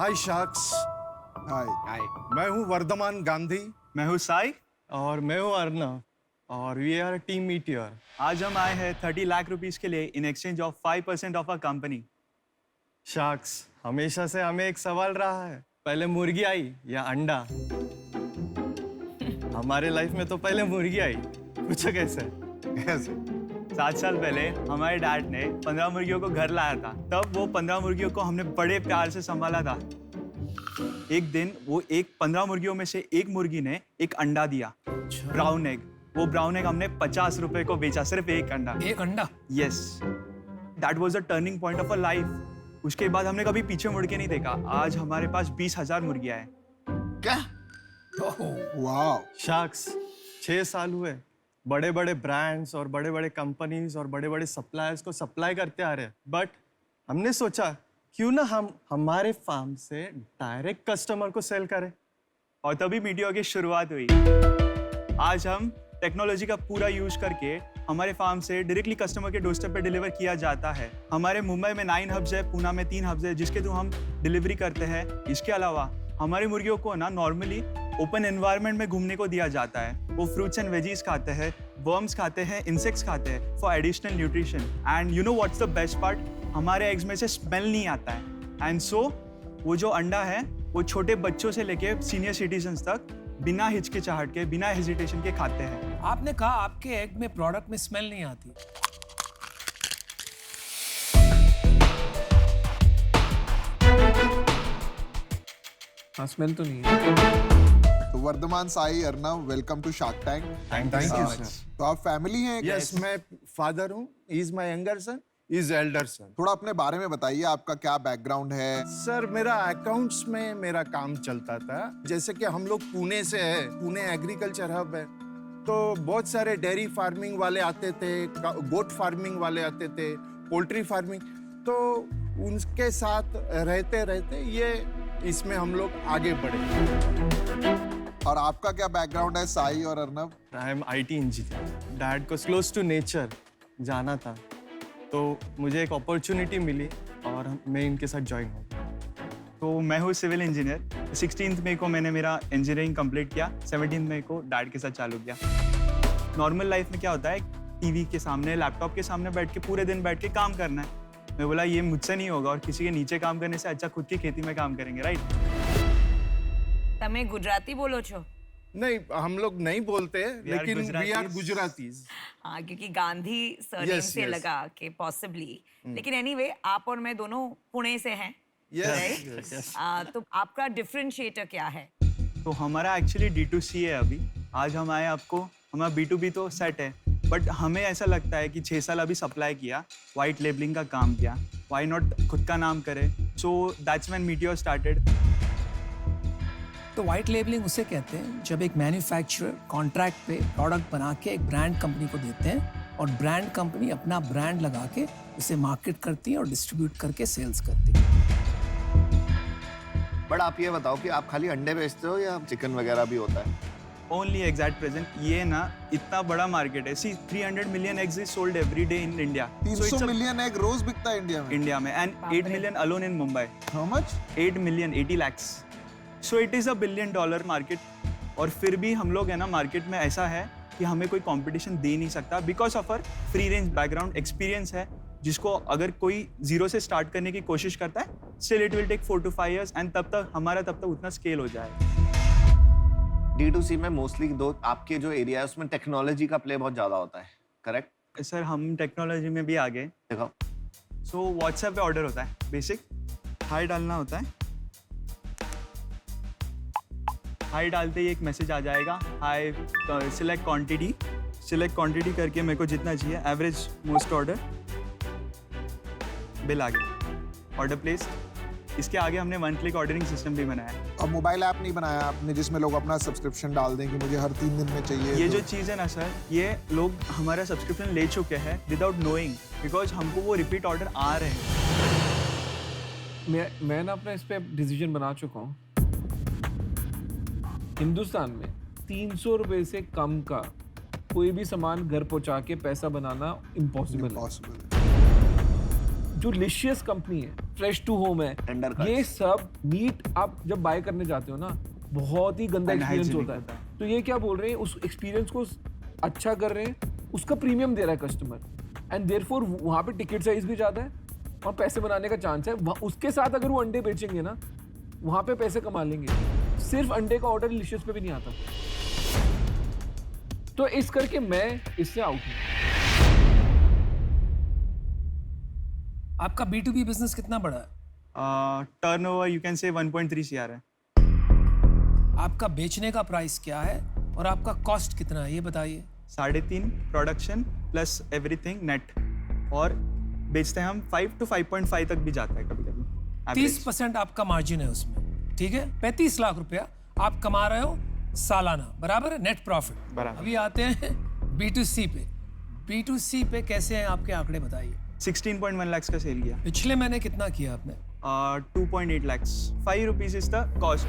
हाय sharks. हाय। हाय, मैं हूँ वर्धमान गांधी। मैं हूँ साई और मैं हूँ अर्नव और वी आर टीम मीटियोर। आज हम आए हैं 30 लाख रुपीस के लिए in exchange of 5% of a company. Sharks, हमेशा से हमें एक सवाल रहा है, पहले मुर्गी आई या अंडा? हमारे लाइफ में तो पहले मुर्गी आई। पूछो कैसे? कैसे? 7 साल पहले हमारे डैड ने 15 मुर्गियों को घर लाया था। तब वो 15 मुर्गियों को हमने बड़े प्यार से संभाला था। एक दिन वो 15 मुर्गियों में से एक मुर्गी ने एक अंडा दिया, ब्राउन एग। वो ब्राउन एग हमने 50 रुपए को बेचा, सिर्फ एक अंडा। एक अंडा? Yes, that was the turning point of a life. उसके बाद हमने कभी पीछे मुड़ के नहीं देखा। आज हमारे पास 20,000 मुर्गियां हैं। क्या? वाह। शार्क्स, 6 साल हुए, बड़े बड़े ब्रांड्स और बड़े बड़े कंपनीज और बड़े बड़े सप्लायर्स को सप्लाई करते आ रहे हैं, बट हमने सोचा क्यों ना हम हमारे फार्म से डायरेक्ट कस्टमर को सेल करें। और तभी मीडिया की शुरुआत हुई। आज हम टेक्नोलॉजी का पूरा यूज करके हमारे फार्म से डायरेक्टली कस्टमर के डोरस्टेप पे डिलीवर किया जाता है। हमारे मुंबई में 9 हब्स है, पुणे में 3 हब्स है, जिसके थ्रू हम डिलीवरी करते हैं। इसके अलावा हमारी मुर्गियों को ना नॉर्मली ओपन एनवायरनमेंट में घूमने को दिया जाता है। वो फ्रूट्स एंड वेजीज खाते हैं, वर्म्स खाते हैं, इंसेक्ट्स खाते हैं for additional nutrition. And you know what's the best part? हमारे एग्स में से स्मेल नहीं आता है। एंड सो वो जो अंडा है वो छोटे बच्चों से लेके सीनियर सिटीजन्स तक बिना हिचकिचाहट के, बिना हेजिटेशन के खाते हैं। आपने कहा आपके एग में प्रोडक्ट में स्मेल नहीं आती। हाँ, स्मेल तो नहीं है। तो Vardhaman, Sai, Arnav, welcome to shark tank. Thank you sir. तो आप फैमिली हैं? यस, मैं फादर हूँ। Is my younger son, is elder son. थोड़ा अपने बारे में बताइए, आपका क्या बैकग्राउंड है? सर, मेरा अकाउंट्स में मेरा काम चलता था। जैसे कि हम लोग पुणे से है, पुणे एग्रीकल्चर हब है, तो बहुत सारे डेयरी फार्मिंग वाले आते थे, गोट फार्मिंग वाले आते थे, पोल्ट्री फार्मिंग। तो उनके साथ रहते रहते ये इसमें हम लोग आगे बढ़े। और आपका क्या बैकग्राउंड है, साई और Arnav? I am IT engineer. Dad को क्लोज टू नेचर जाना था, तो मुझे एक अपॉर्चुनिटी मिली और मैं इनके साथ ज्वाइन हो गया। तो मैं हूँ सिविल इंजीनियर। 16 मई को मैंने मेरा इंजीनियरिंग कंप्लीट किया। 17 मई को डैड के साथ चालू किया। नॉर्मल लाइफ में क्या होता है, टीवी के सामने, लैपटॉप के सामने बैठ के पूरे दिन बैठ के काम करना है। मैं बोला ये मुझसे नहीं होगा और किसी के नीचे काम करने से अच्छा खुद की खेती में काम करेंगे, राइट? તમે ગુજરાતી બોલો છો? नहीं, हम लोग नहीं बोलते, We are लेकिन वी आर Gujaratis. गुजरातीज। हाँ, क्योंकि गांधी सरनेम Yes, से yes. लगा कि पॉसिबली। लेकिन एनीवे आप और मैं दोनों पुणे से हैं, यस, तो आपका डिफरेंशिएटर क्या है? तो हमारा एक्चुअली D2C है अभी। आज हम आए आपको, हमारा B2B तो सेट है, बट हमें ऐसा लगता है कि 6 साल अभी सप्लाई किया, वाइट लेबलिंग का काम किया, वाई नॉट खुद का नाम करें? So that's when meteor started. तो व्हाइट लेबलिंग उसे कहते हैं जब एक मैन्युफैक्चरर कॉन्ट्रैक्ट पे प्रोडक्ट बना के एक ब्रांड कंपनी को देते हैं और ब्रांड कंपनी अपना ब्रांड लगा के उसे मार्केट करती है और डिस्ट्रीब्यूट करके सेल्स करती है। बट आप ये बताओ कि आप खाली अंडे बेचते हो या चिकन वगैरह भी होता है? Only eggs at present. ये ना इतना बड़ा मार्केट है। See 300 million eggs is sold every day in India. 300 million egg रोज बिकता है इंडिया में? इंडिया में, and 8 million alone in Mumbai. How much? 8 million, 80 lakhs। So it is $1 billion market. और फिर भी हम लोग है ना, मार्केट में ऐसा है कि हमें कोई कंपटीशन दे नहीं सकता because of our free range background experience है, जिसको अगर कोई जीरो से स्टार्ट करने की कोशिश करता है, still it will take 4 to 5 years and तब तक उतना स्केल हो जाए। D2C में मोस्टली दो आपके जो एरिया है उसमें टेक्नोलॉजी का प्ले बहुत ज्यादा होता है, करेक्ट? सर, हम टेक्नोलॉजी में भी आ गए। देखो, सो व्हाट्सएप पे ऑर्डर होता है, बेसिक हाई डालना होता है। हाई डालते ही एक मैसेज आ जाएगा, high select quantity. Select quantity करके मेरे को जितना चाहिए, एवरेज मोस्ट ऑर्डर, बिल आ गया, ऑर्डर प्लेस। इसके आगे हमने 1 click ऑर्डरिंग सिस्टम भी बनाया। अब मोबाइल ऐप नहीं बनाया आपने जिसमें लोग अपना सब्सक्रिप्शन डाल दें कि मुझे हर 3 दिन में चाहिए? ये जो चीज़ है ना सर, ये लोग हमारा सब्सक्रिप्शन ले चुके हैं विदाउट नोइंग, बिकॉज हमको वो रिपीट ऑर्डर आ रहे हैं। मैं ना अपना इस पे डिसीजन बना चुका हूँ। हिंदुस्तान में 300 रुपए से कम का कोई भी सामान घर पहुंचा के पैसा बनाना इम्पॉसिबल है। पॉसिबल। जो लिशियस कंपनी है फ्रेश टू होम है, Tender cuts. ये सब मीट आप जब बाय करने जाते हो ना, बहुत ही गंदा एक्सपीरियंस Unhygienic होता है। तो ये क्या बोल रहे हैं, उस एक्सपीरियंस को अच्छा कर रहे हैं, उसका प्रीमियम दे रहा है कस्टमर, एंड देयरफॉर वहाँ पे टिकट साइज भी ज़्यादा है और पैसे बनाने का चांस है। उसके साथ अगर वो अंडे बेचेंगे ना, वहाँ पे पैसे कमा लेंगे। सिर्फ अंडे का ऑर्डर डिलीशियस पे भी नहीं आता। तो इस करके मैं इससे आउट हूँ। आपका B2B बिजनेस कितना बड़ा है? Turnover you can say 1.3 CR है। आपका बेचने का प्राइस क्या है और आपका कॉस्ट कितना है, ये बताइए। 3.5 प्रोडक्शन प्लस एवरीथिंग नेट, और बेचते हैं हम 5 to 5.5 तक भी जाता है कभी कभी। 30% आपका मार्जिन है उसमें, ठीक है। 35 लाख रुपया आप कमा रहे हो सालाना, बराबर है, नेट प्रॉफिट। बराबर। अभी आते हैं B2C पे। B2C पे कैसे हैं आपके आंकड़े, बताइए। 16.1 lakhs का सेल किया। पिछले महीने कितना किया आपने? 2.8 lakhs। 5 rupees is the cost.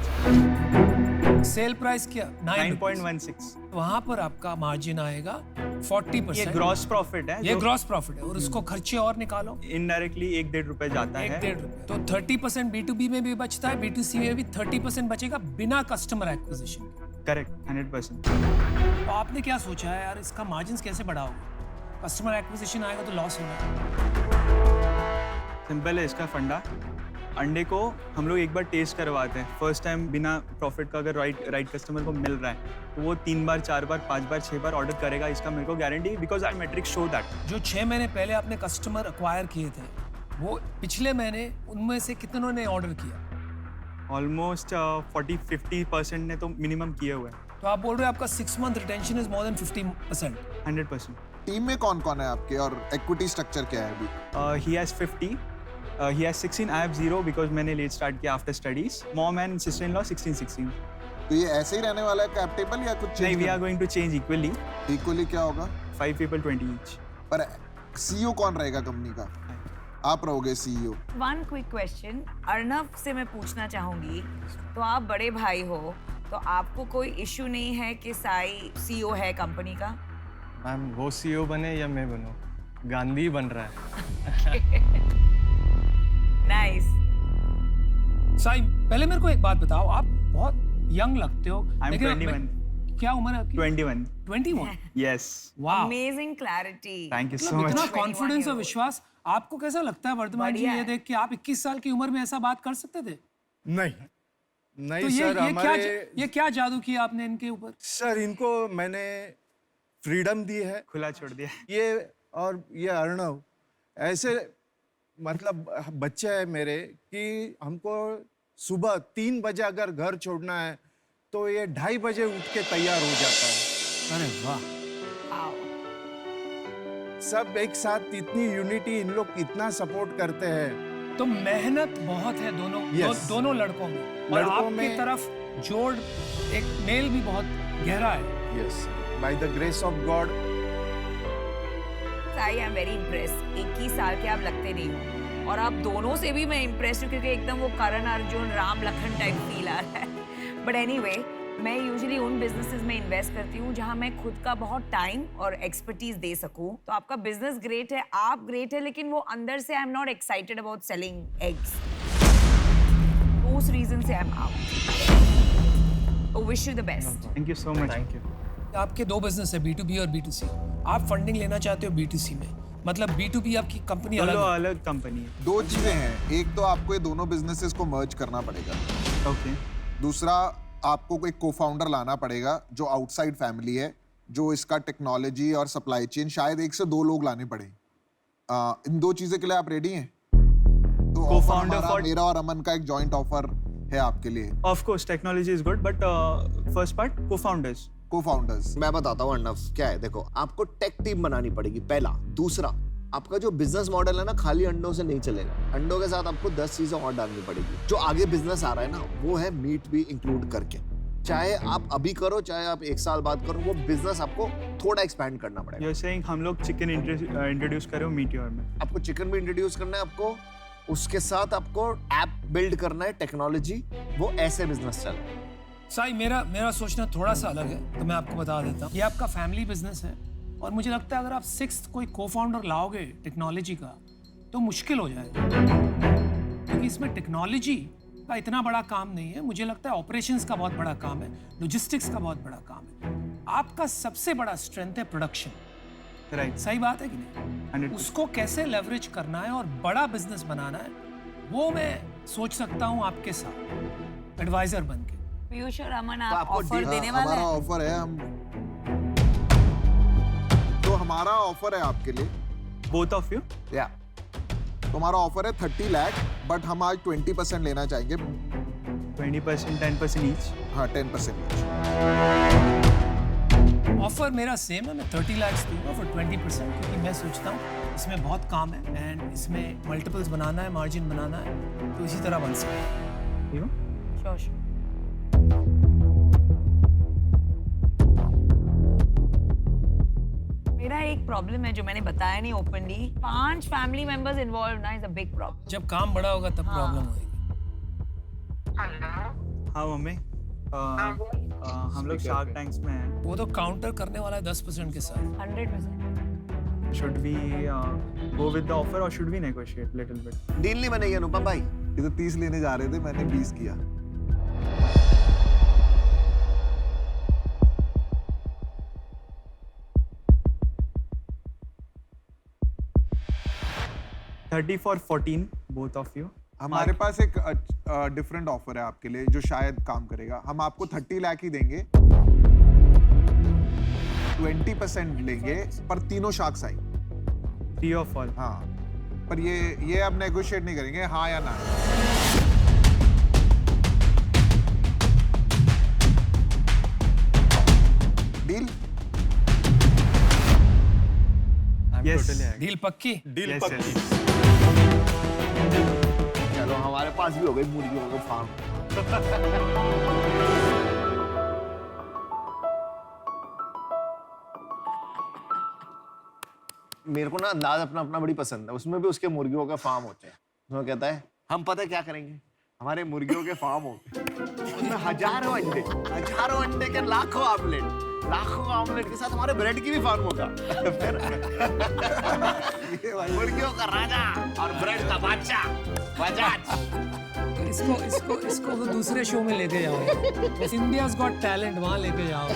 Sale price क्या? 9.16। वहां पर आपका मार्जिन आएगा 40%। ये ग्रॉस प्रॉफिट है। ये ग्रॉस प्रॉफिट है, और उसको खर्चे और निकालो, इनडायरेक्टली 1-1.5 रुपए जाता है। 1-1.5 रुपए। तो 30% B2B में भी बचता है, B2C में भी 30% बचेगा बिना कस्टमर एक्विजिशन के। करेक्ट, 100%। तो आपने क्या सोचा है यार, इसका मार्जिन कैसे बढ़ाओगे? कस्टमर एक्विजिशन आएगा तो लॉस होगा। सिंपल है इसका फंडा। अंडे को हम लोग एक बार टेस्ट करवाते हैं फर्स्ट टाइम, बिना प्रॉफिट का। अगर राइट कस्टमर को मिल रहा है तो वो 3 बार 4 बार 5 बार 6 बार ऑर्डर करेगा, इसका मेरे को guarantee, because I matrix show that. जो 6 महीने पहले आपने कस्टमर अक्वायर किए थे, वो पिछले महीने उनमें से कितनों ने ऑर्डर किया? ऑलमोस्ट 40-50% ने तो मिनिमम किए हुए हैं। तो आप बोल रहे हो आपका 6 month retention is more than 50%। 100%। Team में कौन कौन है आपके और इक्विटी स्ट्रक्चर क्या है अभी? He has 50. He has 16. I have 0 because मैंने लेट स्टार्ट किया after studies. Mom and sister in law 16. तो ये ऐसे ही रहने वाला है कैप टेबल या कुछ नहीं, we are going to change equally. Equally क्या होगा? 5 people 20 each। पर सीईओ कौन रहेगा कंपनी का? आप रहोगे CEO. One quick question Arnav से मैं पूछना चाहूंगी, तो आप बड़े भाई हो, तो आपको कोई इशू नहीं है कि साई सीईओ है कंपनी का? मैम वो सीईओ बने या मैं बनूं, गांधी बन रहा है। नाइस। साई, पहले मेरे को एक बात बताओ, आप बहुत यंग लगते हो। I'm लेकिन 21। क्या उम्र है आपकी? 21। 21। Yes। वाह, amazing clarity. Thank you so मतलब इतना much। कॉन्फिडेंस और विश्वास। आपको कैसा लगता है वर्धमान जी, बढ़िया ये है। देख के आप 21 साल की उम्र में ऐसा बात कर सकते थे? नहीं नहीं तो सर, हमारे ये क्या जादू किया आपने इनके ऊपर? सर इनको मैंने फ्रीडम दी है, खुला छोड़ दिया। ये और ये अर्णव ऐसे मतलब बच्चे हैं मेरे कि हमको सुबह 3 बजे अगर घर छोड़ना है तो ये 2:30 बजे उठ के तैयार हो जाता है। अरे वाह, सब एक साथ, इतनी यूनिटी, इन लोग कितना सपोर्ट करते हैं। तो मेहनत बहुत है दोनों Yes। दोनों लड़कों में, और लड़कों आपकी में- तरफ जोड़ एक मेल भी बहुत गहरा है। Yes, by the grace of God. Sai, I am very impress. 21 साल के आप लगते नहीं हो, और आप दोनों से भी मैं इम्प्रेस हूँ, क्योंकि एकदम वो करण अर्जुन राम लखन टाइप फील आ रहा है। बट एनीवे, मैं यूजुअली उन बिजनेसेस में इन्वेस्ट करती हूँ जहाँ मैं खुद का बहुत टाइम और एक्सपर्टीज दे सकूँ। तो आपका बिजनेस ग्रेट है, आप ग्रेट है, लेकिन वो अंदर से I am not excited about selling eggs. उस रीजन से I am out. Wish you the best. Thank you so much. Thank you. आपके 2 बिजनेस है, B2B और B2C। आप फंडिंग लेना चाहते हो B2C में, मतलब B2B आपकी कंपनी अलग दोनों है। अलग कंपनी है। 2 चीजें हैं, एक तो आपको ये दोनों बिजनेसेस को मर्ज करना पड़ेगा, ओके। दूसरा आपको कोई को-फाउंडर लाना पड़ेगा जो आउटसाइड फैमिली है, जो इसका टेक्नोलॉजी और सप्लाई चेन, शायद 1 से 2 लोग लाने पड़े। इन 2 चीजें के लिए आप रेडी हैं? तो ऑफर Co-founder हमारा, for- मेरा और अमन का एक जॉइंट ऑफर है आपके लिए, of course technology is good, but first part co-founders. Co-founders. मैं बताता हूँ अर्णव क्या है। देखो, आपको टेक टीम बनानी पड़ेगी पहला। दूसरा, आपका जो बिजनेस मॉडल है ना, खाली अंडों से नहीं चलेगा। अंडों के साथ आपको 10 चीजें और डालनी पड़ेगी। जो आगे बिजनेस आ रहा है ना, वो है मीट भी इंक्लूड करके। चाहे आप अभी करो, चाहे आप 1 साल बाद करो, वो बिजनेस आपको थोड़ा एक्सपैंड करना पड़ेगा। यू आर सेइंग हम लोग चिकन इंट्रोड्यूस करो मीटियोर में। आपको चिकन भी इंट्रोड्यूस करना है, आपको उसके साथ आपको ऐप बिल्ड करना है, टेक्नोलॉजी। वो ऐसे बिजनेस चले। साई, मेरा सोचना थोड़ा सा अलग है, तो मैं आपको बता देता हूँ। ये आपका फैमिली बिजनेस है, और मुझे लगता है अगर आप 6th कोई को-फाउंडर लाओगे टेक्नोलॉजी का, तो मुश्किल हो जाएगा। क्योंकि इसमें टेक्नोलॉजी का इतना बड़ा काम नहीं है, मुझे लगता है ऑपरेशंस का बहुत बड़ा काम है, लॉजिस्टिक्स का बहुत बड़ा काम है। आपका सबसे बड़ा स्ट्रेंथ है प्रोडक्शन, राइट, सही बात है कि नहीं? 100%। उसको कैसे लेवरेज करना है और बड़ा बिजनेस बनाना है, वो मैं सोच सकता हूँ आपके साथ एडवाइजर बन के। पीयूष और अमन, तो आप आपको ऑफर देने वाले हमारा हैं? ऑफर है, हम तो हमारा ऑफर है आपके लिए, बोथ ऑफ यू। या तो हमारा ऑफर है 30 लाख, बट हम आज 20% लेना चाहेंगे। 20%, 10% ईच। हाँ, 10% ऑफर मेरा सेम है, मैं 30 लाख दूंगा फॉर 20%, क्योंकि मैं सोचता हूँ इसमें बहुत काम है एंड इसमें मल्टीपल्स बनाना है, मार्जिन बनाना है, तो इसी तरह बन सकता है। You sure. मेरा एक प्रॉब्लम है जो मैंने बताया नहीं ओपनली, 5 फैमिली मेंबर्स इन्वॉल्व ना इज अ बिग प्रॉब्लम। जब काम बड़ा होगा तब प्रॉब्लम होगी। हाँ मम्मी, हम लोग शार्क टैंक्स में हैं। वो तो काउंटर करने वाला है 10% के साथ। 100%। Should we go with the offer और should we negotiate little bit? Deal नहीं बनेगी अनुपम भाई। ये तो 30 लेने जा रहे थे, मैंने 20 किया। $30 for 14, both of you. हमारे पास एक डिफरेंट ऑफर है आपके लिए जो शायद काम करेगा। हम आपको 30 लाख ही देंगे, 20% लेंगे, पर तीनों sharks I. Three of all. हाँ, पर ये अब नेगोशिएट नहीं करेंगे, हाँ या ना। डील? Yes. डील पक्की? Deal Yes, पक्की। yes. चलो हमारे पास भी हो गई मुर्गियों का फार्म। मेरे को ना अंदाज अपना अपना बड़ी पसंद है, उसमें भी उसके मुर्गियों का फार्म होते हैं। उसमें कहता है हम पता है क्या करेंगे, हमारे मुर्गियों के फार्म होते हैं, उसमें हजारों अंडे के लाखों ऑमलेट के साथ हमारे ब्रेड की भी फार्म होगा। फिर मुर्गियों का राजा और ब्रेड का बादशाह बजाज। इसको तो दूसरे शो में लेके जाओ, इंडियाज गॉट टैलेंट, वहां लेके जाओ।